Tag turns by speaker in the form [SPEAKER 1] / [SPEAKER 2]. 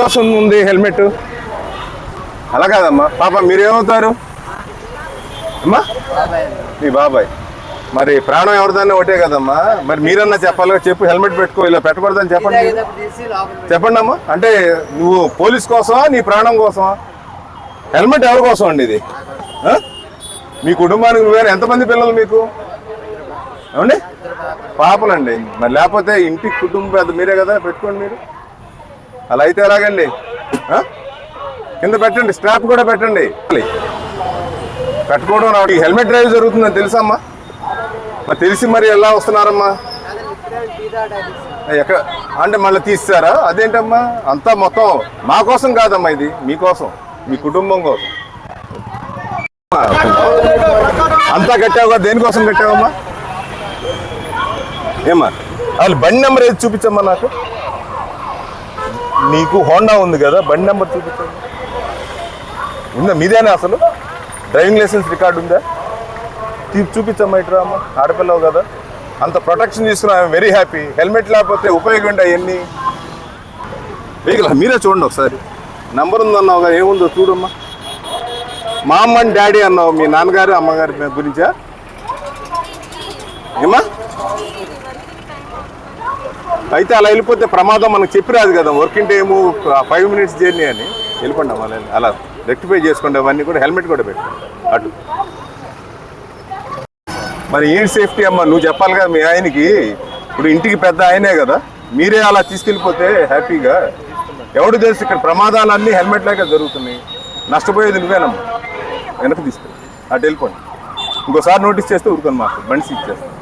[SPEAKER 1] కోసం ఉంది హెల్మెట్. అలా కాదమ్మా, పాప మీరేమవుతారు అమ్మా? మీ బాబాయ్. మరి ప్రాణం ఎవరిదాన్ని ఒకటే కదమ్మా, మరి మీరన్నా చెప్పాలి, చెప్పు హెల్మెట్ పెట్టుకో, ఇలా పెట్టకూడదని చెప్పండి. చెప్పండి అమ్మా. అంటే నువ్వు పోలీస్ కోసమా, నీ ప్రాణం కోసమా? హెల్మెట్ ఎవరి కోసం అండి ఇది? మీ కుటుంబానికి నువ్వేనా? ఎంతమంది పిల్లలు మీకు? ఏమండి? పాపలండి. మరి లేకపోతే ఇంటికి కుటుంబం పెద్ద మీరే కదా, పెట్టుకోండి మీరు. అలా అయితే ఎలాగండి? కింద పెట్టండి, స్ట్రాప్ కూడా పెట్టండి. పెట్టుకోవడం రావడం. హెల్మెట్ డ్రైవ్ జరుగుతుందని తెలుసమ్మా? మరి తెలిసి మరి ఎలా వస్తున్నారమ్మా? ఎక్కడ అంటే మళ్ళీ తీస్తారా? అదేంటమ్మా అంతా మొత్తం మా కోసం కాదమ్మా, ఇది మీకోసం, మీ కుటుంబం కోసం అంతా కట్టావుగా. దేనికోసం కట్టావమ్మా? ఏమ్మా అసలు బండి నెంబర్ ఏది చూపించమ్మా నాకు. నీకు హోండా ఉంది కదా, బండి నెంబర్ చూపించండి. ఉందా మీదేనా? అసలు డ్రైవింగ్ లైసెన్స్ రికార్డు ఉందా? చూపించమ్మా. ఇటు అమ్మా, ఆడపిల్లవు కదా, అంత ప్రొటెక్షన్ తీసుకున్నా. Very happy. హెల్మెట్ లేకపోతే ఉపయోగం ఉంటాయి ఎన్ని. వెహికల్ మీరే చూడండి ఒకసారి. నెంబర్ ఉందన్నావు కదా, ఏముందో చూడమ్మా. మా అమ్మ అండ్ డాడీ అన్నావు, మీ నాన్నగారు అమ్మగారి గురించా ఏమా? అయితే అలా వెళ్ళిపోతే ప్రమాదం మనకు చెప్పిరాదు కదా. వర్కింగ్ టైము 5 minutes జర్నీ అని. వెళ్ళిపోండి అమ్మా, అలా రెక్టిఫై చేసుకోండి అవన్నీ కూడా. హెల్మెట్ కూడా పెట్టుకోండి అటు. మరి ఏంటి సేఫ్టీ అమ్మా, నువ్వు చెప్పాలి కదా మీ ఆయనకి. ఇప్పుడు ఇంటికి పెద్ద ఆయనే కదా, మీరే అలా తీసుకెళ్ళిపోతే హ్యాపీగా. ఎవడు తెలుసు ఇక్కడ ప్రమాదాలన్నీ హెల్మెట్ లాగా జరుగుతున్నాయి. నష్టపోయేది నువ్వేనమ్మా. వెనక్కి తీసుకెళ్ళి అటు వెళ్ళిపోండి. ఇంకోసారి నోటీస్ చేస్తే ఊరుకొని మాకు బండి సీజ్ చేస్తాను.